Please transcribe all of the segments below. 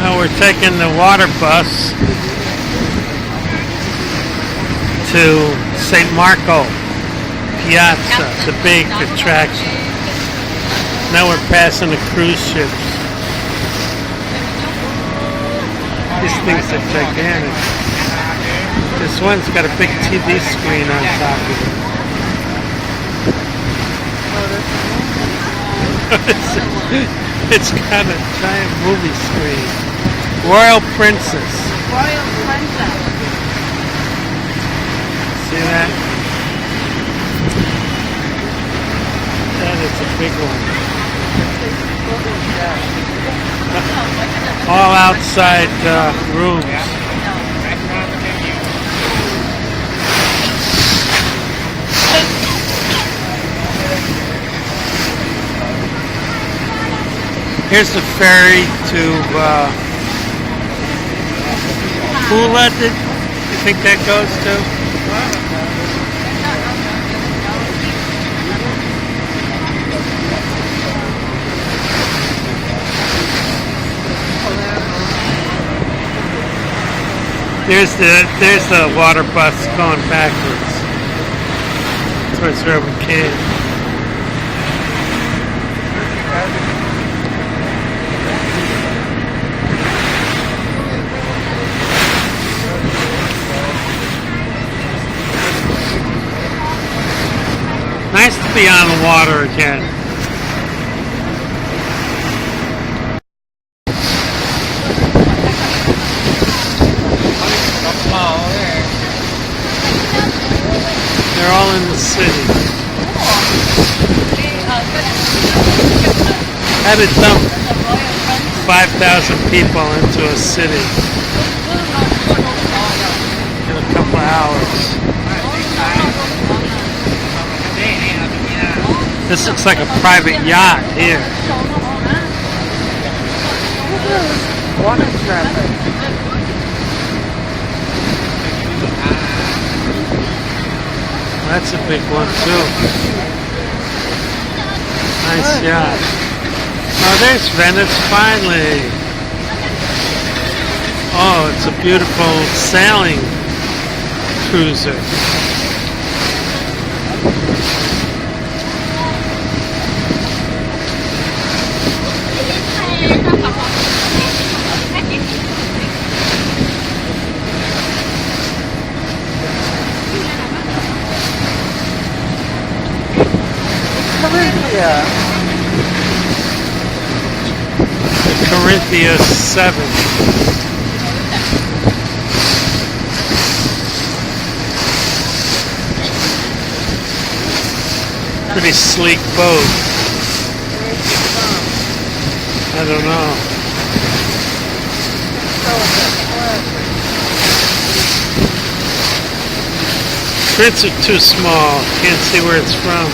Now we're taking the water bus to St. Marco Piazza, the big attraction. Now we're passing the cruise ships. These things are gigantic. This one's got a big TV screen on top of it. It's got a giant movie screen. Royal Princess. Royal Princess. See that? That is a big one. All outside rooms. Here's the ferry to Pula. You think that goes to? There's the water bus going backwards towards Urban Cave. Nice to be on the water again. They're all in the city. Had to dump 5,000 people into a city in a couple of hours. This looks like a private yacht here. Water traffic. That's a big one too. Nice yacht. Oh, there's Venice finally. Oh, it's a beautiful sailing cruiser. Corinthia 7. Pretty sleek boat. I don't know. Prints are too small. Can't see where it's from.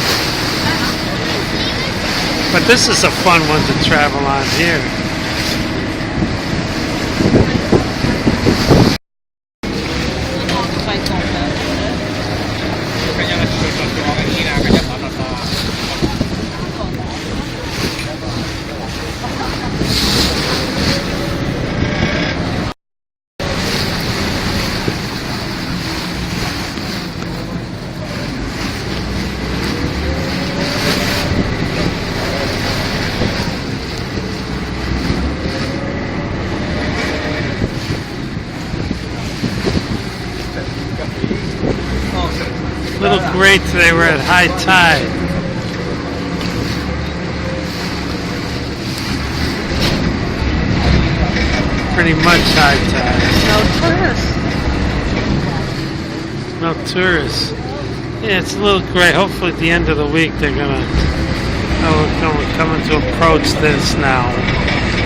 But this is a fun one to travel on here. Little great today, we're at high tide. Pretty much high tide. No tourists. No tourists. Yeah, it's a little great. Hopefully at the end of the week they're gonna we're coming to approach this now.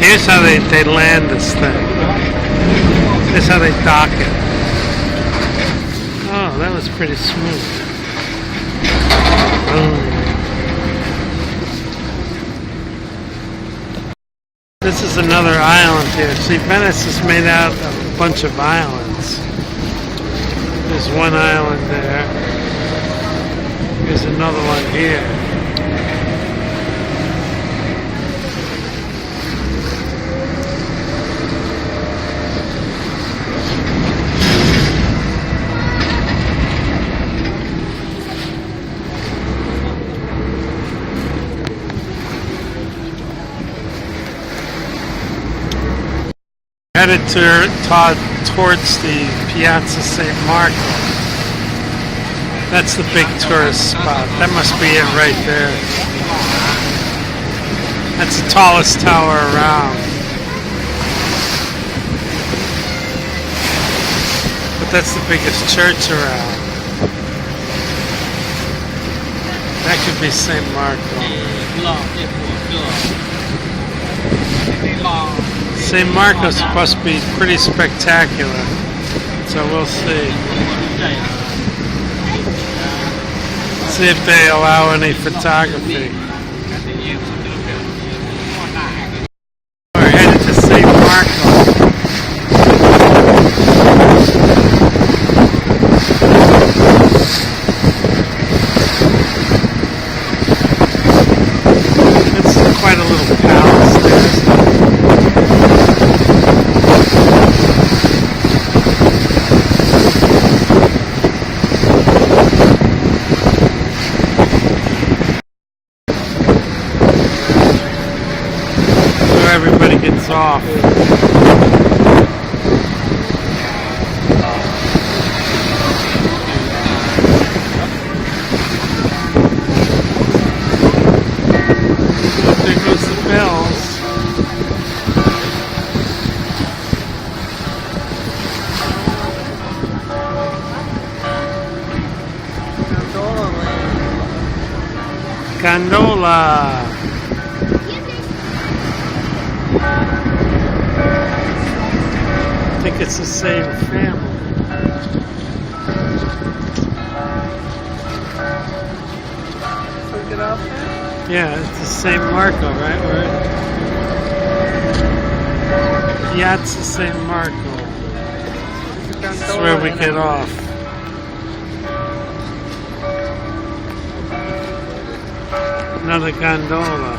Here's how they land this thing. Here's how they dock it. Oh, that was pretty smooth. This is another island here. See, Venice is made out of a bunch of islands. There's one island there. Here's another one here. Headed towards the Piazza St. Marco. That's the big tourist spot. That must be it right there. That's the tallest tower around. But that's the biggest church around. That could be St. Marco. St. Marco's supposed to be pretty spectacular, so we'll see. See if they allow any photography. We're headed to St. Marco. It's quite a little palace there. Everybody gets off. There goes the bells. Gondola. I think it's the same family. So we get off there? Yeah, it's the St. Marco, right? Piazza St. Marco. That's where we get off. Another gondola.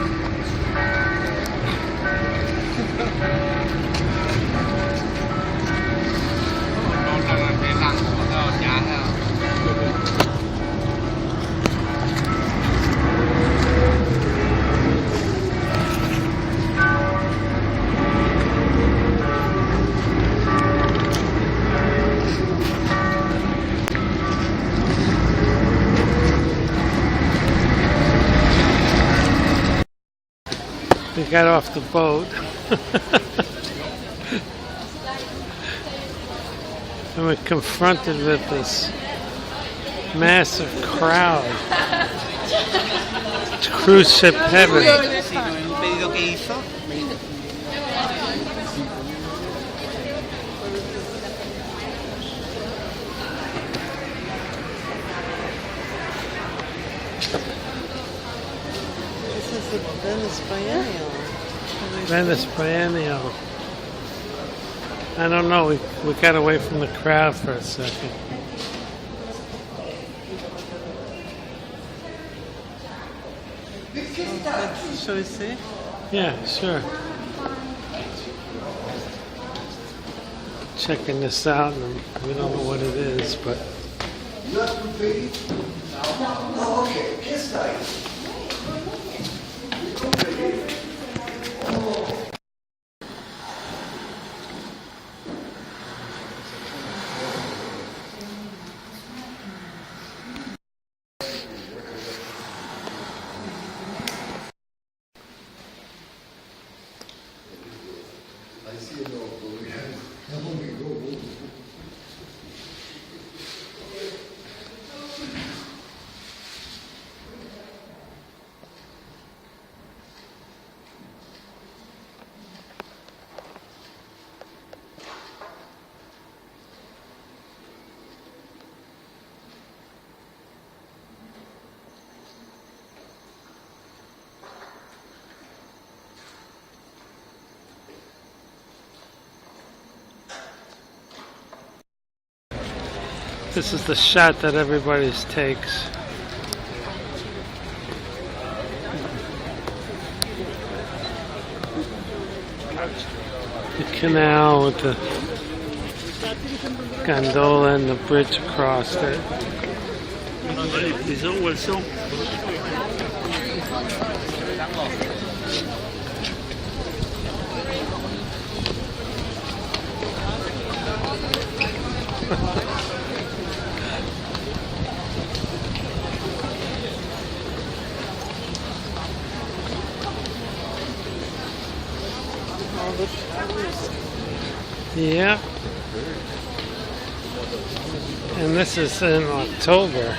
We got off the boat. And we're confronted with this massive crowd. It's cruise ship heaven. This is the Venice Biennial. Venice Biennial. I don't know, we got away from the crowd for a second. Shall we see? Yeah, sure. Checking this out, and we don't know what it is, but... This is the shot that everybody takes. The canal with the gondola and the bridge across it. All the flowers. Yeah. And this is in October.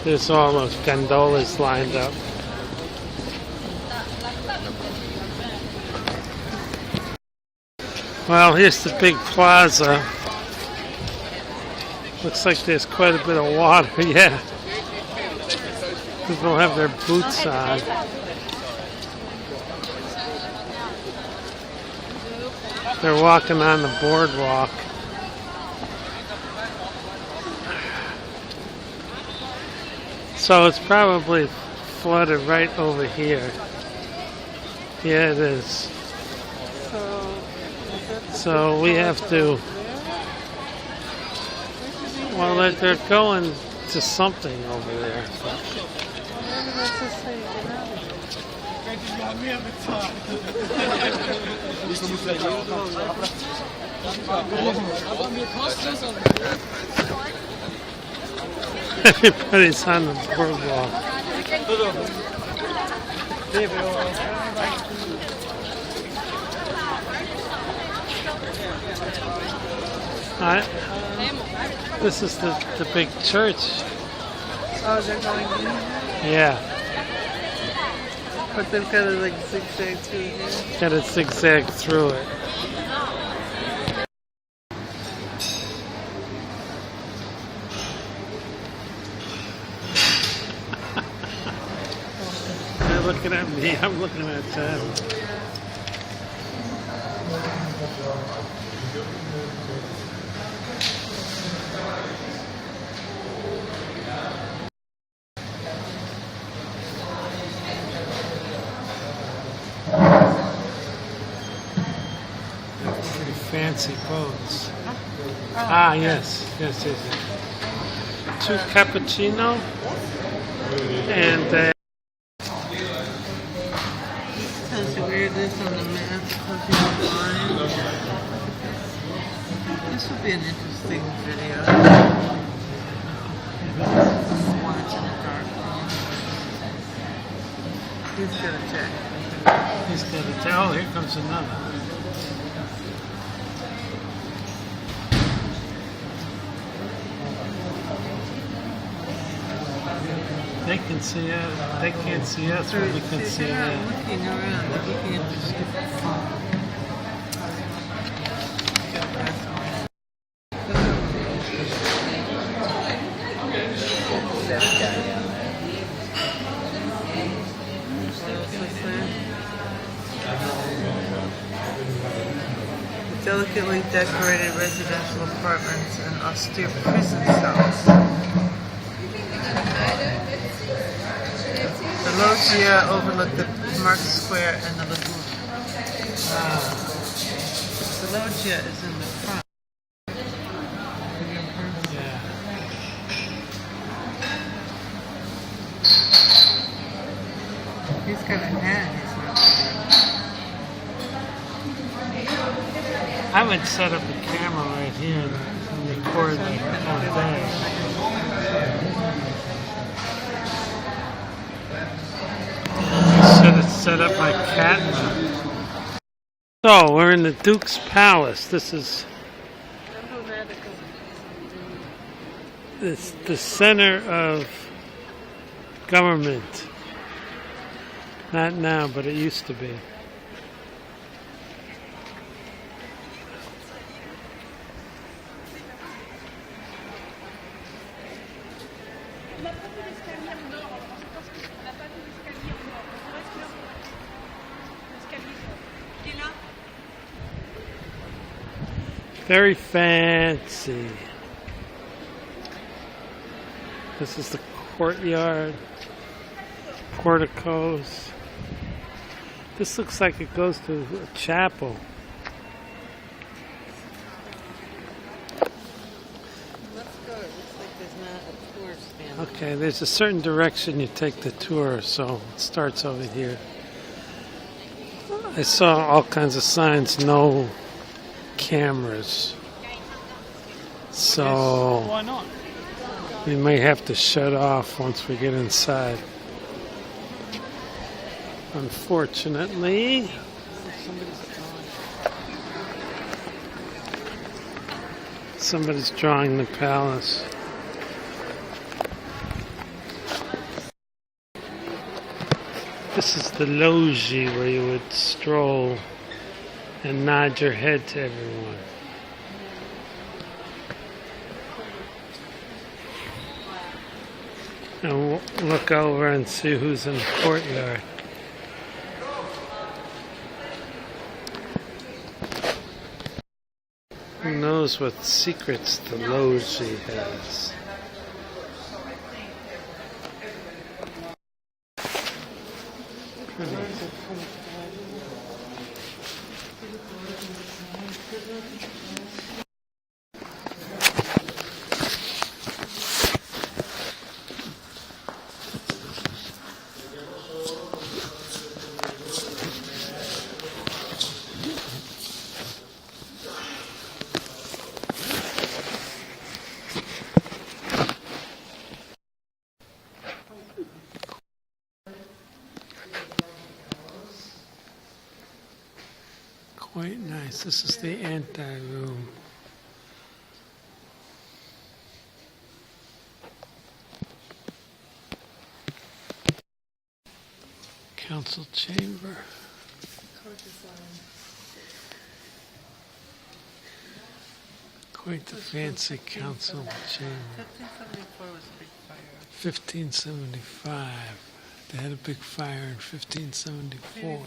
There's all those gondolas lined up. Well, here's the big plaza. Looks like there's quite a bit of water. Yeah. People have their boots on. They're walking on the boardwalk. So it's probably flooded right over here. Yeah, it is. So we have to. Well, they're going to something over there. Everybody's on the boardwalk. Alright. This is the big church. Oh, they're going in here? Yeah. But they've got to like zigzag through here. Got to zigzag through it. They're looking at me. I'm looking at them. Pretty fancy boats. Ah, yes. Yes. Two cappuccino and Tells you where it is on the map. Tells you the line. This would be an interesting video. Watching a dark room. He's gonna check. he's got to tell. Oh, here comes another. They can see us. They can't see us, but we can see They're them. looking around, looking at the ship. Delicately decorated residential apartments and austere prison cells. The loggia overlook the Market Square and the lagoon. The loggia is in the front. Yeah. He's got a hat. He's not I would set up a camera right here and record the whole day. Set up my camera. So we're in the Duke's Palace. This is the center of government. Not now, but it used to be. Very fancy. This is the courtyard, porticos. This looks like it goes to a chapel. Let's go. It looks like there's not a tour stand. Okay, there's a certain direction you take the tour, so it starts over here. I saw all kinds of signs, no cameras. So Why not? we may have to shut off once we get inside. Unfortunately. Somebody's drawing the palace. This is the loggia where you would stroll and nod your head to everyone. And look over and see who's in the courtyard. Who knows what secrets the loggia has? Quite nice. This is the anti-room. Council chamber. Quite the fancy council chamber. 1574 was a big fire. 1575. They had a big fire in 1574.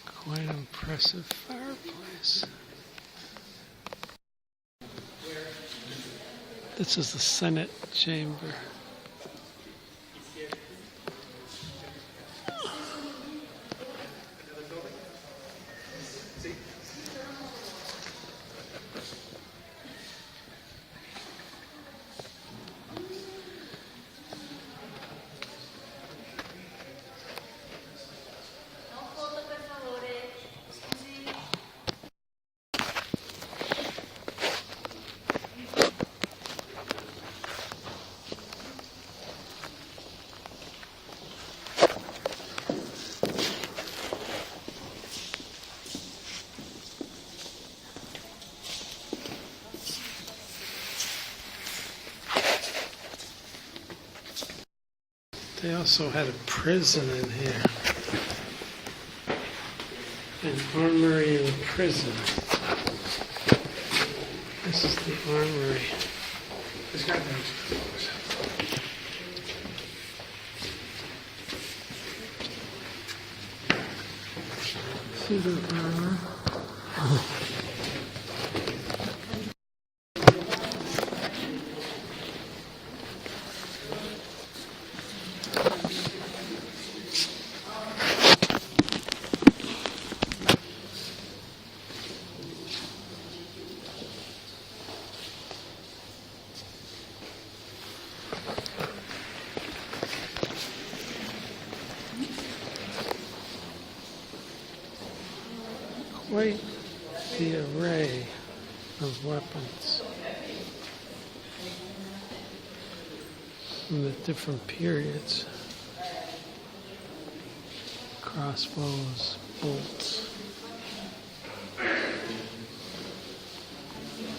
Quite an impressive fireplace. This is the Senate chamber. They also had a prison in here. An armory and a prison. This is the armory. This guy see the armor? Quite the array of weapons from the different periods. Crossbows, bolts.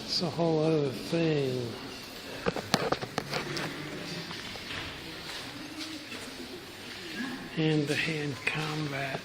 It's a whole other thing. Hand-to-hand combat.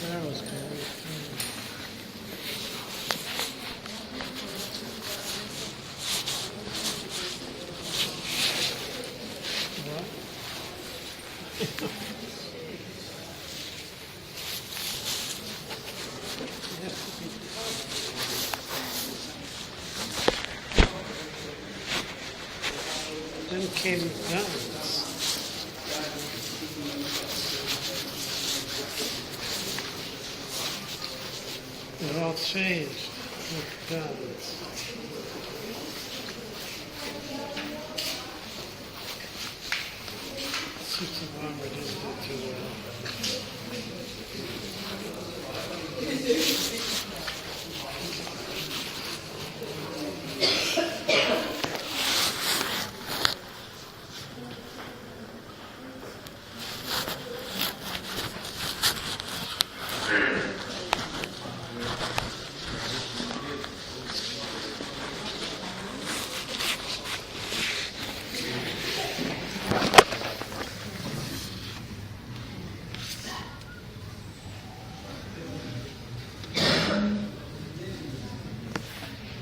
That was good. Then came the guns. It all changed with guns. Suits of armor didn't do too well.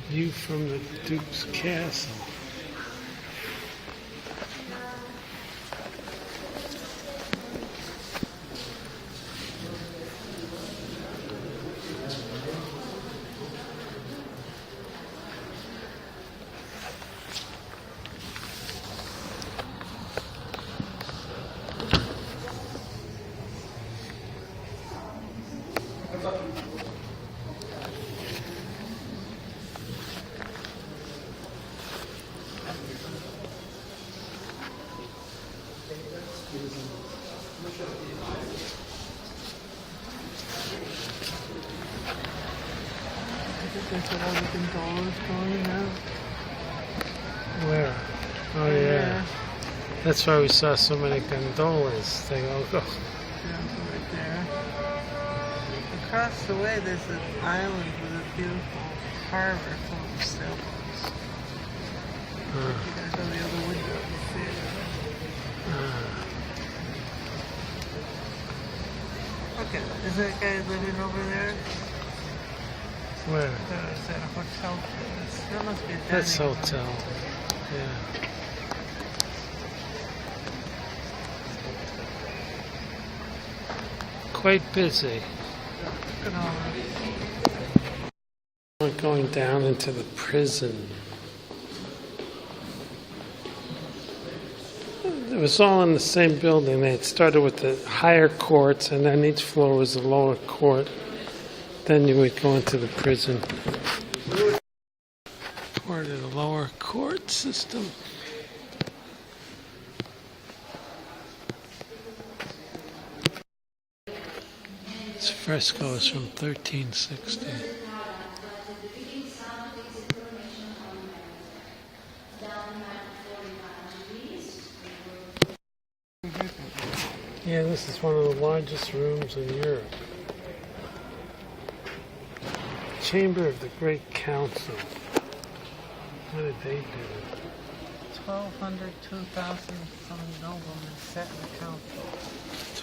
View from the Duke's Castle. That's what all the gondolas going now. Where? Oh yeah. That's why we saw so many gondolas. They all go. Yeah, right there. Across the way, there's an island with a beautiful harbor full of sailboats. You gotta go to the other window to see it. Okay, is that guy living over there? Where? Is that a hotel? That must be a dining That's room. hotel. Yeah. Quite busy. Look at all We're going down into the prison. It was all in the same building. They had started with the higher courts, and then each floor was the lower court. Then you would go into the prison. Part of the lower court system. This fresco is from 1360. Yeah, this is one of the largest rooms in Europe. Chamber of the Great Council. What did they do? 1,200, 2,000 some noblemen sat in the council.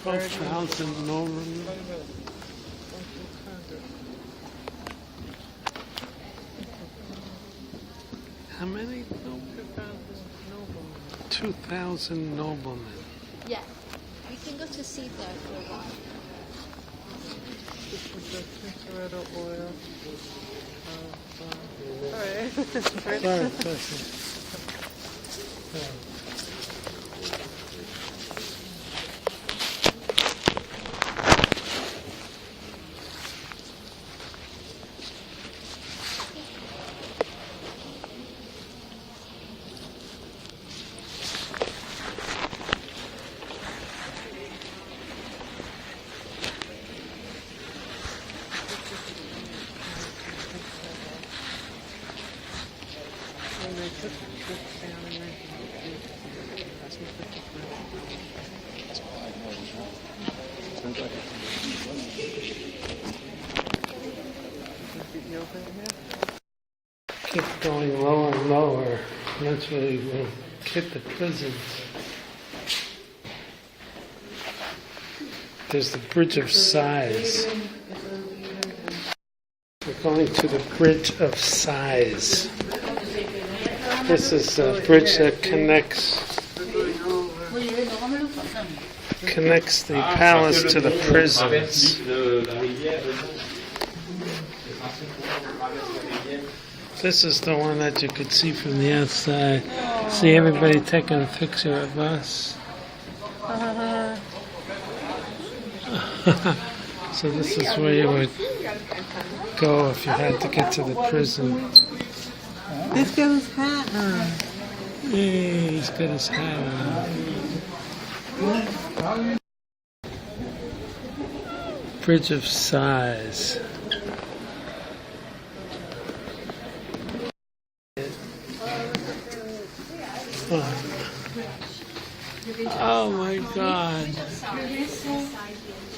12,000 noblemen. How many? 2,000 noblemen. Yeah, we can go to see there for a while. This is the Tintoretto oil. Sorry. Sorry. keep going lower and lower. Eventually we'll hit the prisons. There's the Bridge of Sighs. We're going to the Bridge of Sighs. This is a bridge that connects the palace to the prisons. This is the one that you could see from the outside. See everybody taking a picture of us. So this is where you would go if you had to get to the prison. He's got his hat on. Hey, he's got his hat on. Bridge of Sighs. Oh my God.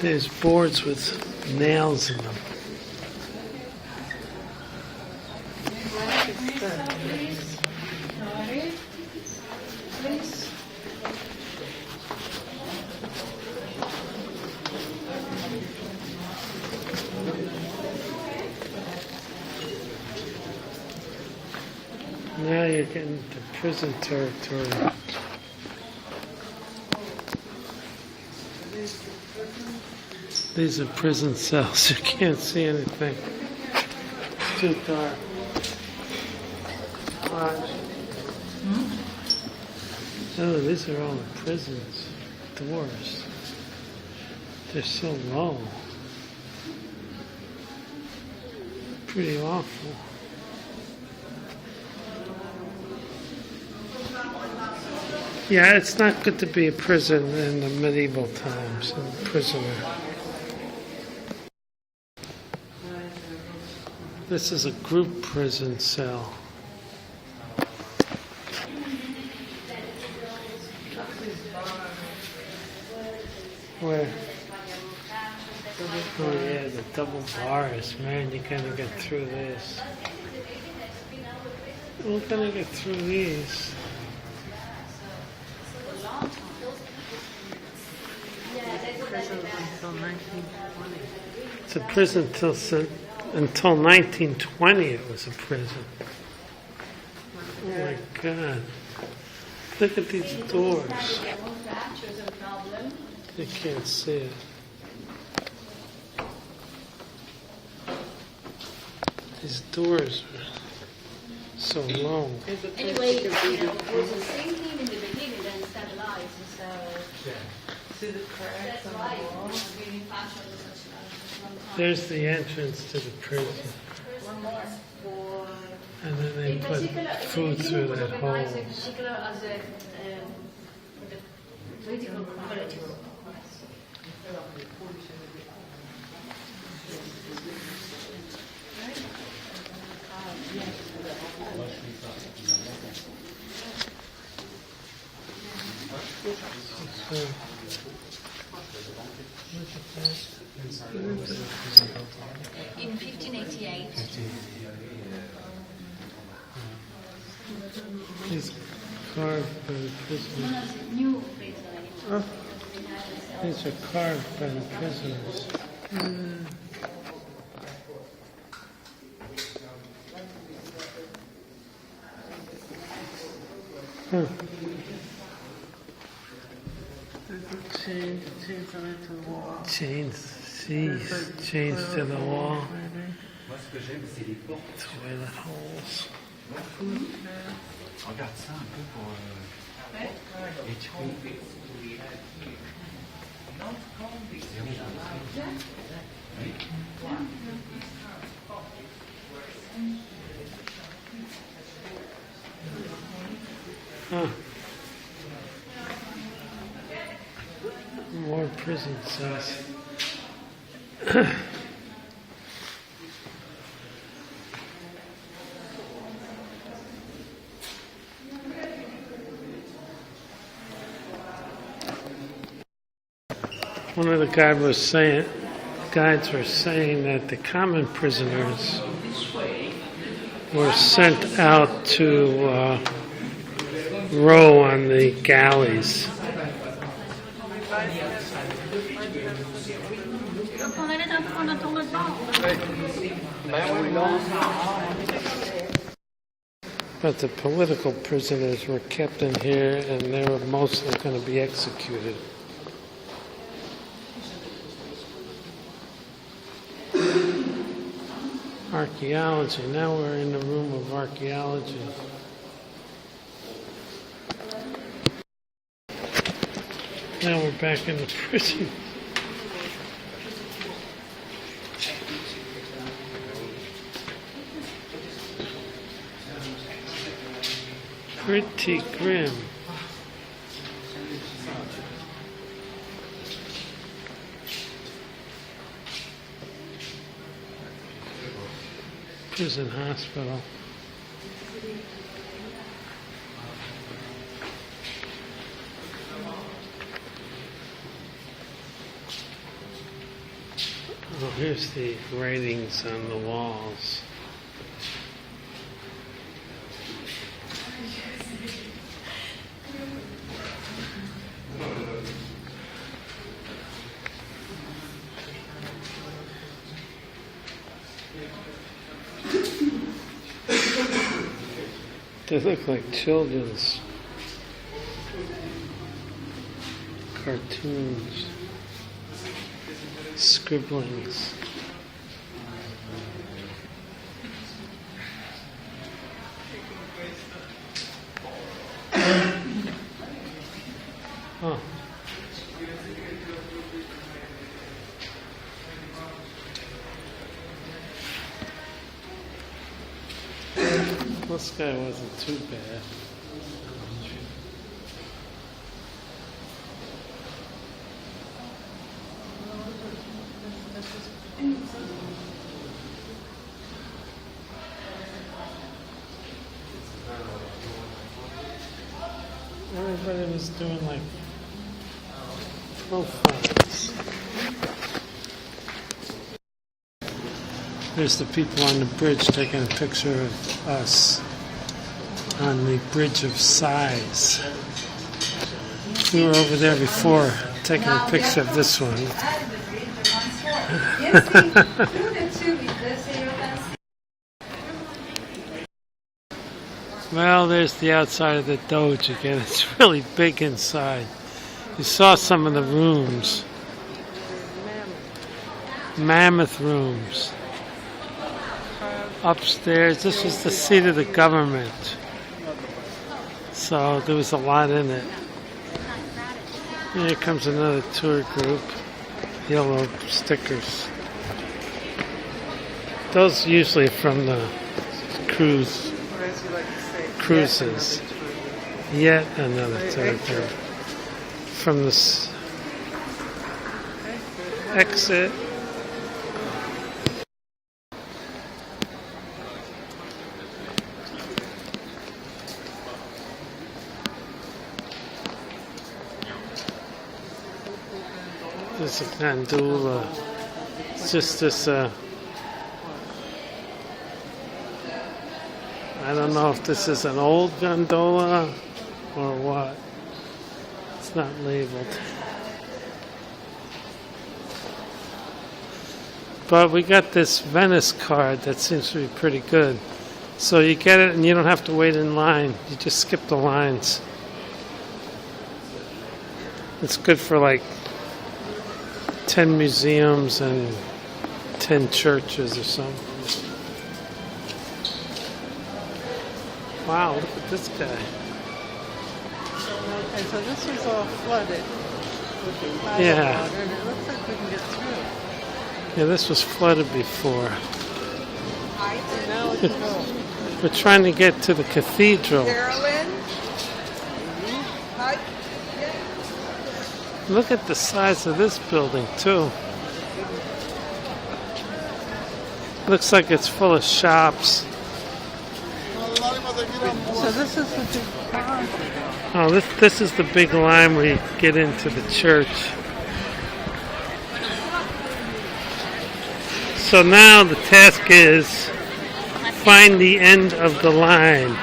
There's boards with nails in them. Now you're getting to prison territory. These are prison cells. You can't see anything. It's too dark. Watch. Oh, these are all the prisons. Doors. They're so low. Pretty awful. Yeah, it's not good to be a prison in the medieval times, a prisoner. This is a group prison cell. Where? Oh yeah, the double bars. Man, you gotta get through this. We're gonna get through these. It's a prison until 1920 it was a prison. Oh my God. Look at these doors. You can't see it. These doors are so low. Anyway, it was the same thing in the beginning, then stabilized, so... See the cracks on the wall? There's the entrance to the prison. And then they put food through that hole. In 1588. He's carved by the prisoners. New Oh, these are carved by the prisoners. Huh. Chains on it to the wall. Chains to the wall. Toilet holes. Regarde ça un peu pour Huh. More prison cells. One of the guides were saying that the common prisoners were sent out to row on the galleys. But the political prisoners were kept in here, and they were mostly going to be executed. Archaeology. Now we're in the room of archaeology. Now we're back in the prison. Pretty grim. Prison hospital. Oh, here's the writings on the walls. They look like children's cartoons, scribblings. Oh. This guy wasn't too bad. Everybody was doing like profiles. There's the people on the bridge taking a picture of us on the Bridge of Sighs. We were over there before taking a picture of this one. Well, there's the outside of the Doge again. It's really big inside. You saw some of the rooms. Mammoth rooms. Upstairs, this was the seat of the government. So there was a lot in it. Here comes another tour group. Yellow stickers. Those usually from the cruises. Yet another tour group. From this exit. There's a gondola. It's just this, I don't know if this is an old gondola or what. It's not labeled. But we got this Venice card that seems to be pretty good. So you get it and you don't have to wait in line. You just skip the lines. It's good for like 10 museums and 10 churches or something. Wow, look at this guy. Okay, so this was all flooded with the water, and it looks like we can get through. Yeah, this was flooded before. And now we can go. We're trying to get to the cathedral. Carolyn? Hi. Look at the size of this building, too. Looks like it's full of shops. So this is the big plaza. Oh, this is the big line where you get into the church. So now the task is find the end of the line.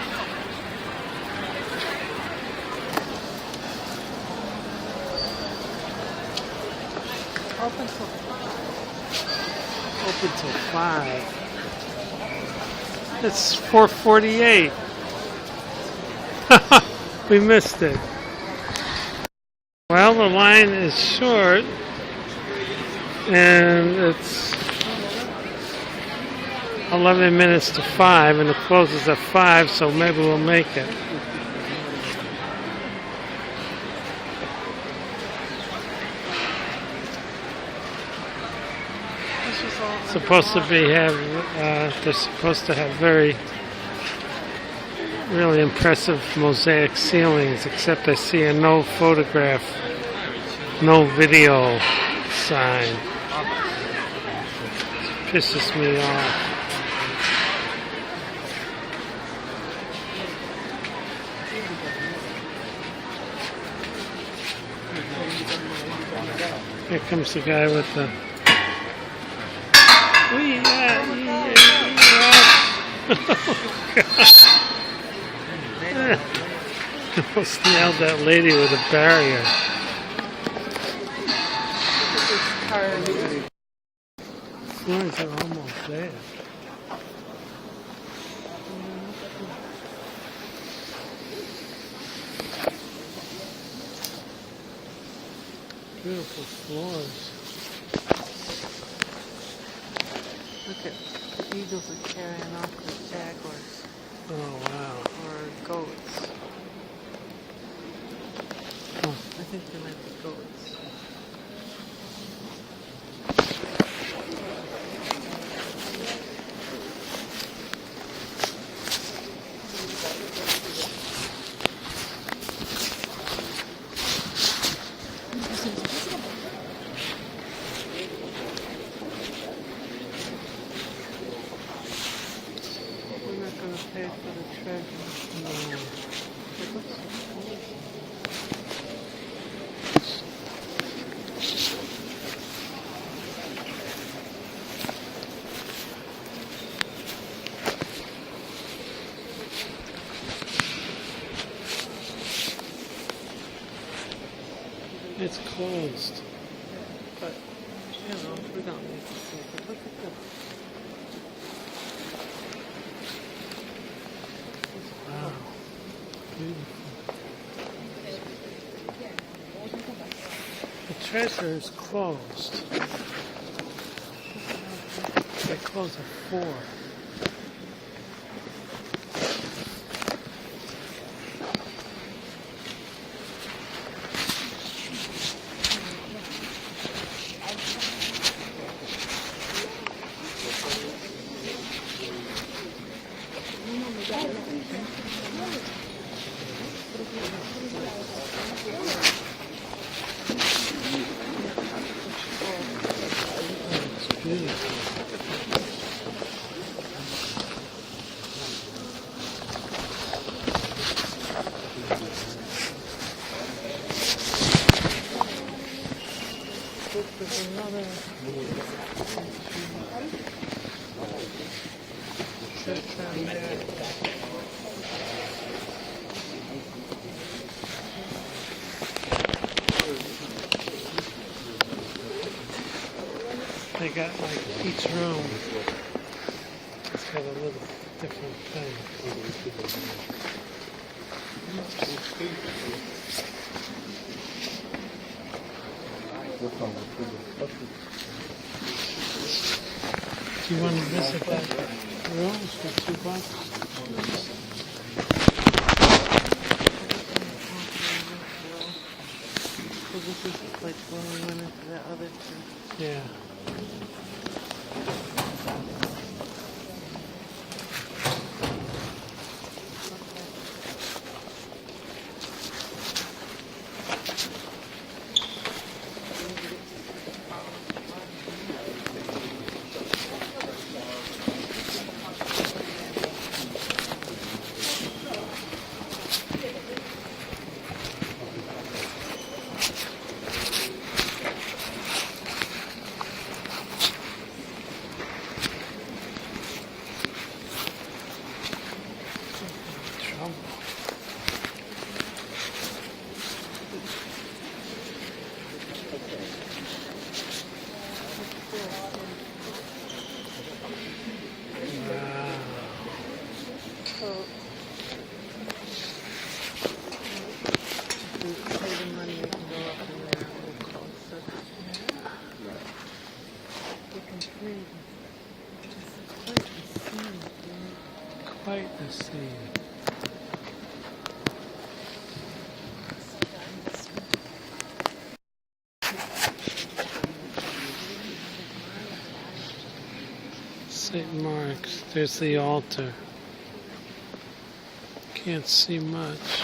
Open till Open till 5. It's 4:48. We missed it. Well, the line is short, and it's 11 minutes to 5, and it closes at 5, so maybe we'll make it. Supposed to be they're supposed to have really impressive mosaic ceilings, except I see a no photograph, no video sign. Pisses me off. Here comes the guy with the almost nailed that lady with a barrier. Floors are almost there. Beautiful floors. Look at the eagles are carrying off the jaguars. Oh, wow. Or goats. Huh. I think they might be goats. We're not going to pay for the treasure. No. It looks so cool. It's closed. But, you know, we don't need to see it. But look at this. Wow. Beautiful. The treasure is closed. They close at 4. It's beautiful. Look, there's another church down there. They got like each room. It's got a little different thing. Do you want to visit that room for $2? So this is like when we went into that other church. Yeah. see. St. Mark's. There's the altar. Can't see much.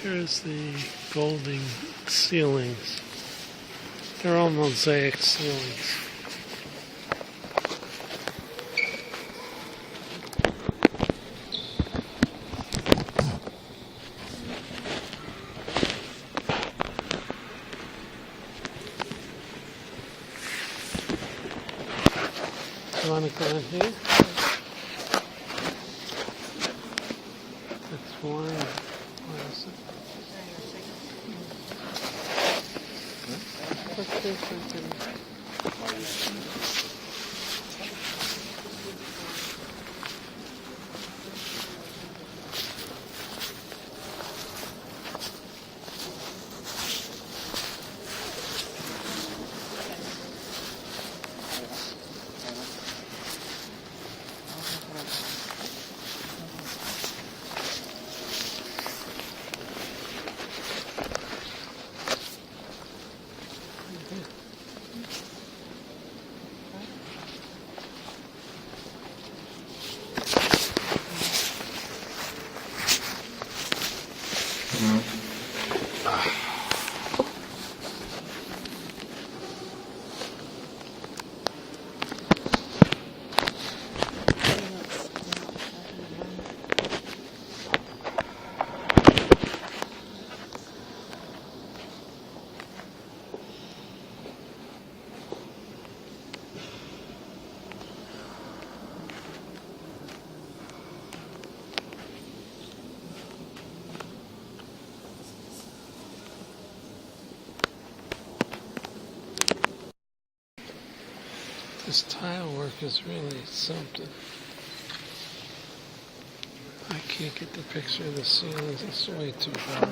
Here's the golden ceilings. They're all mosaic ceilings. You want to go in here? That's wine. What is it? What's this one? This tile work is really something. I can't get the picture of the ceilings, it's way too dark.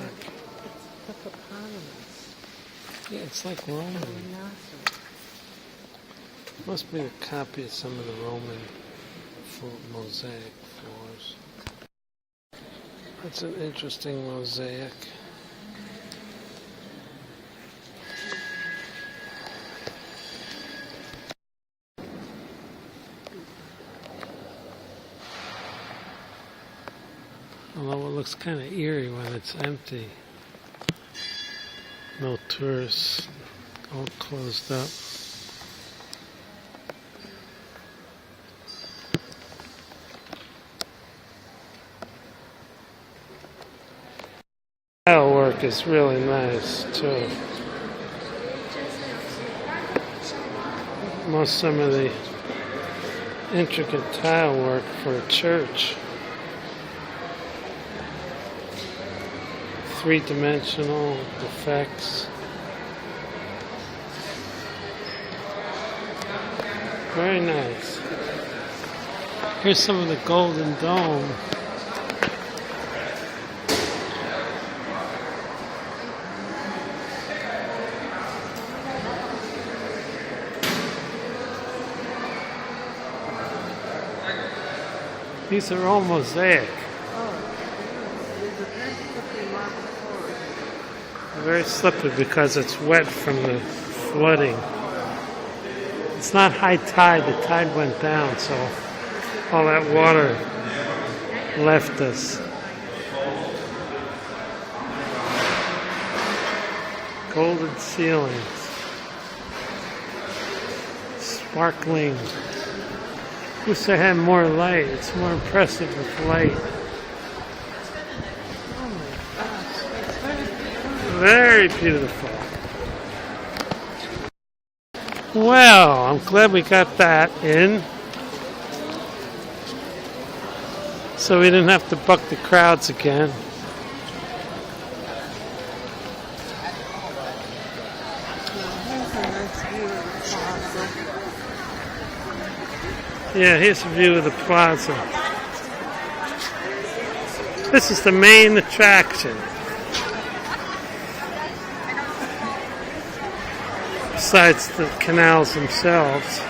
Yeah, it's like Roman. Must be a copy of some of the Roman mosaic floors. That's an interesting mosaic. Although it looks kind of eerie when it's empty. No tourists, all closed up. Tile work is really nice too. Some of the intricate tile work for a church. Three-dimensional effects. Very nice. Here's some of the Golden Dome. These are all mosaic. Very slippery because it's wet from the flooding. It's not high tide, the tide went down, so all that water left us. Golden ceilings. Sparkling. Wish I had more light. It's more impressive with light. Very beautiful. Well, I'm glad we got that in. So we didn't have to buck the crowds again. Yeah, here's a view of the plaza. This is the main attraction. Besides the canals themselves.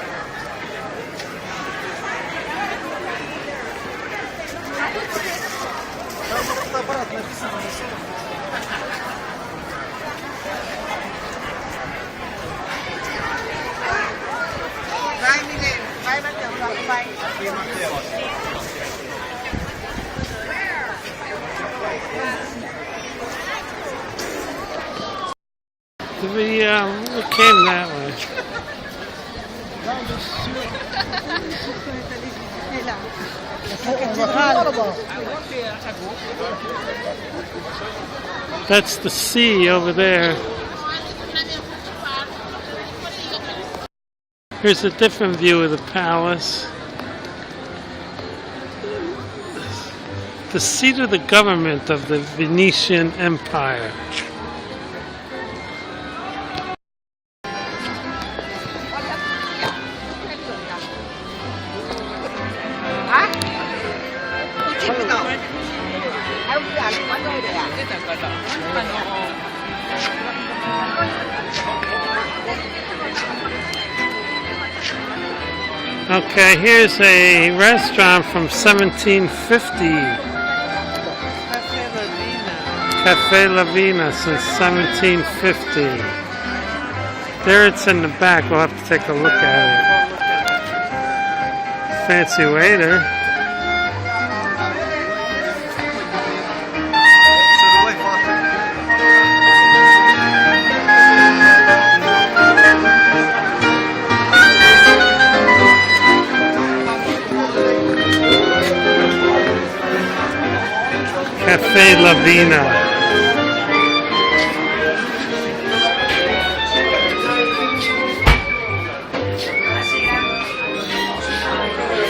We came that way. That's the sea over there. Here's a different view of the palace. The seat of the government of the Venetian Empire. Okay, here's a restaurant from 1750. Cafe La Vina since 1750. There it's in the back. We'll have to take a look at it. Fancy waiter. Cafe La Vina.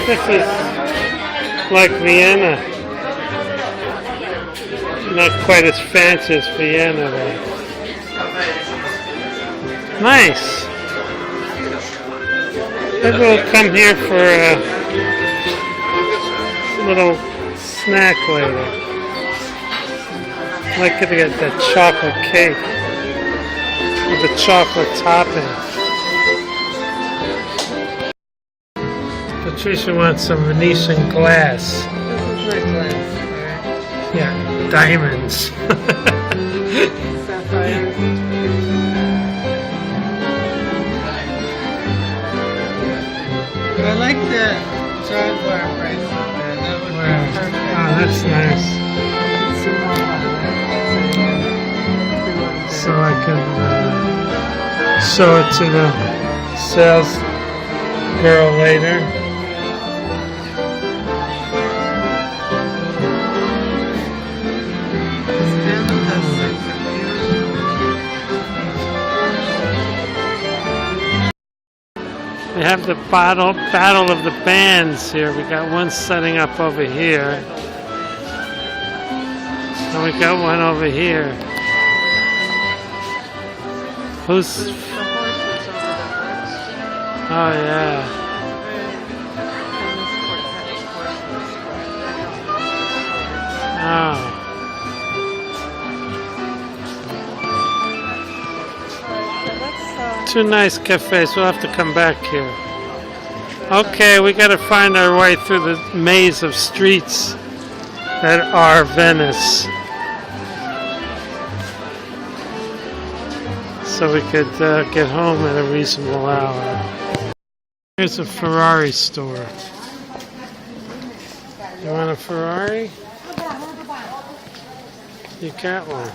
This is like Vienna. Not quite as fancy as Vienna though. Nice. Maybe we'll come here for a little snack later. I like to get that chocolate cake with the chocolate topping. Patricia wants some Venetian glass. This is my glass, alright? Yeah, diamonds. Sapphire. I like the Jaguar bracelet there. That would be perfect. Oh, that's nice. So I can show it to the sales girl later. We have the battle of the bands here. We got one setting up over here. And we got one over here. Who's? The horses over the bridge. Oh yeah. Oh. Two nice cafes. We'll have to come back here. Okay, we got to find our way through the maze of streets that are Venice. So we could get home at a reasonable hour. Here's a Ferrari store. You want a Ferrari? You got one.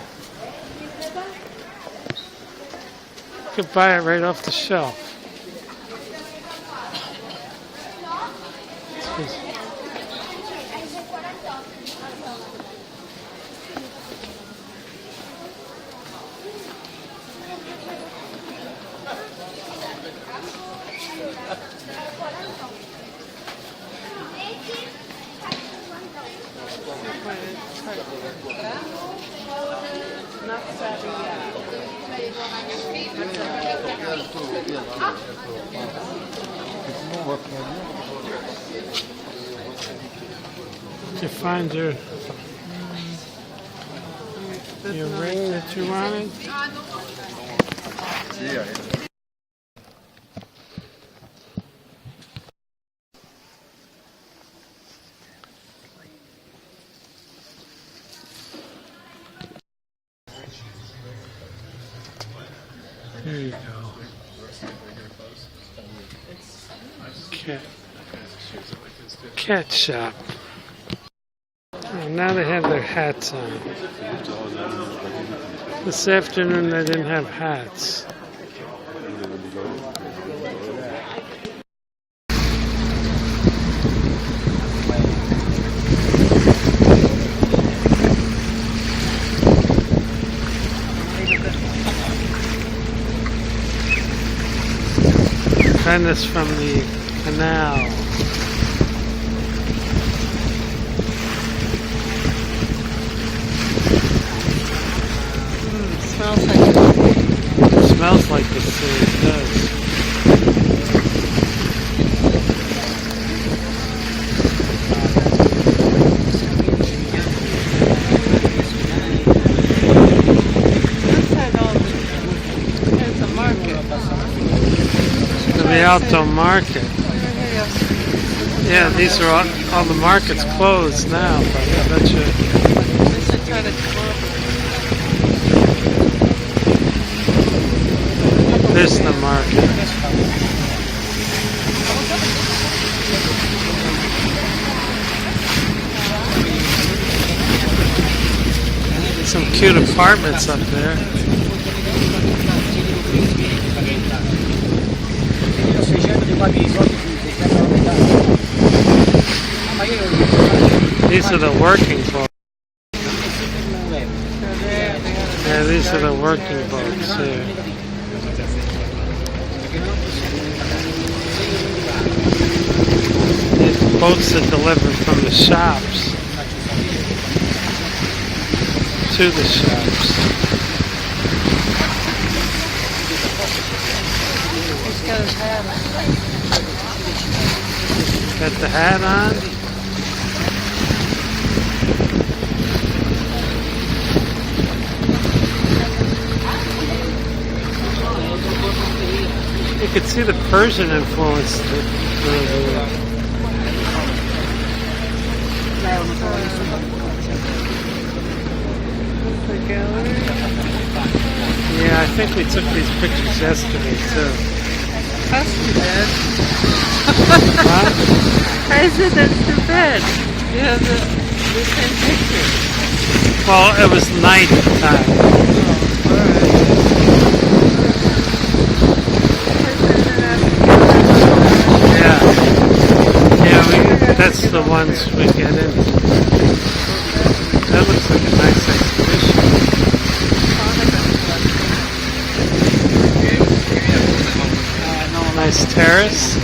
You could buy it right off the shelf. Did you find your ring that you wanted? There you go. Cat shop. Oh, now they have their hats on. This afternoon they didn't have hats. Venice from the canal. Smells like it. It smells like the sea, it does. Inside all this, there's a market. The outdoor market. Yeah, these are all the markets closed now, but I bet you. They should try to come up. This is the market. Some cute apartments up there. These are the working folks. Yeah, these are the working folks here. These boats are delivered from the shops to the shops. He's got his hat on. Got the hat on. You could see the Persian influence. The gallery. Yeah, I think we took these pictures yesterday too. That's too bad. Huh? I said that's too bad. You have the same picture. Well, it was night time. Oh, alright. Yeah. Yeah, that's the ones we get into. That looks like a nice exhibition. Nice terrace.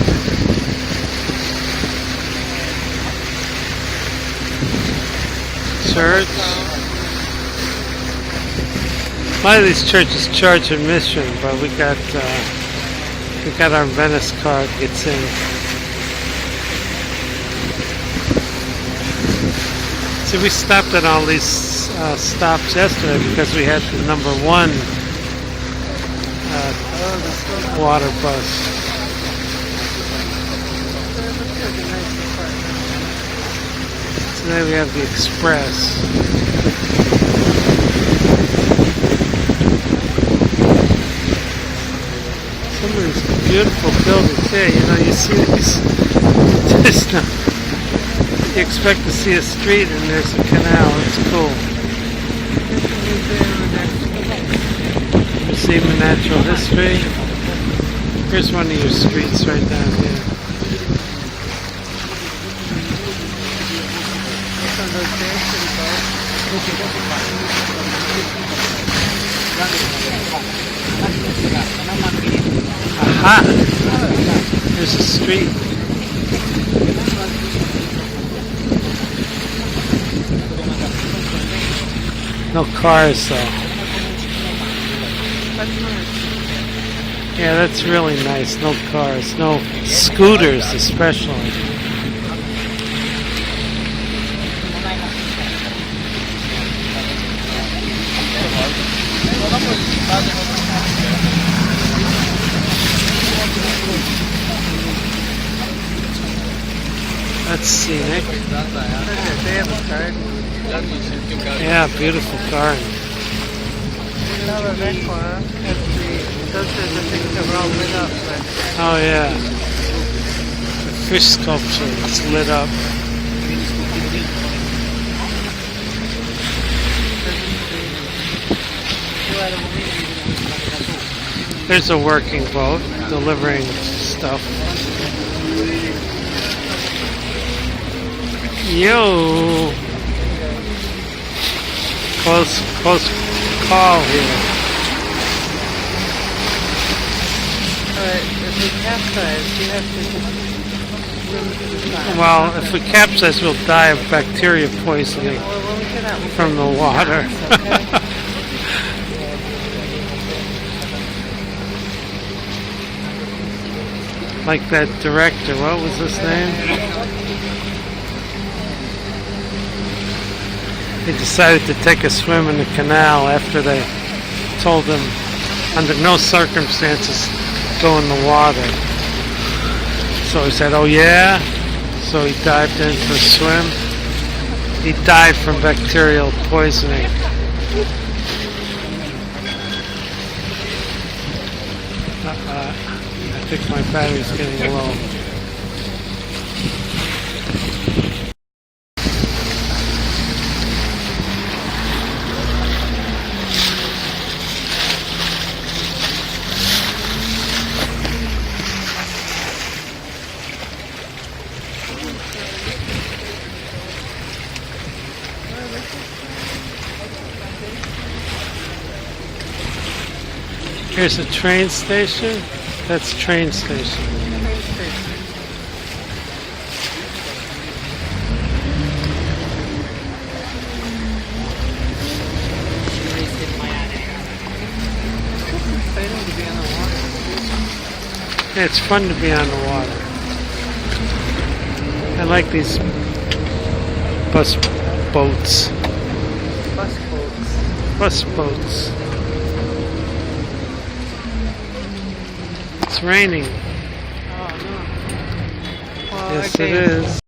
Church. A lot of these churches charge admission, but we got our Venice card gets in. See, we stopped at all these stops yesterday because we had the number 1 water bus. Today we have the Express. Some of these beautiful buildings here, you know, you see these, there's no, you expect to see a street and there's a canal. It's cool. Museum of Natural History. Here's one of your streets right down here. Aha! There's a street. No cars though. That's nice. Yeah, that's really nice. No cars, no scooters especially. That's scenic. They have a garden. Yeah, beautiful garden. Another Vecchia. Those are the things that were all lit up. Oh yeah. The fish sculpture is lit up. There's a working boat delivering stuff. Yo! Close call here. Alright, if we capsize, you have to swim to the side. Well, if we capsize, we'll die of bacteria poisoning Well, when we get out, we'll from the water. okay? Like that director, what was his name? He decided to take a swim in the canal after they told him under no circumstances go in the water. So he said, oh yeah? So he dived in for a swim. He died from bacterial poisoning. I think my battery's getting low. Here's a train station. That's train station. Yeah, it's fun to be on the water. I like these bus boats. Bus boats. Bus boats. It's raining. Oh no. Well, Yes, okay. it is.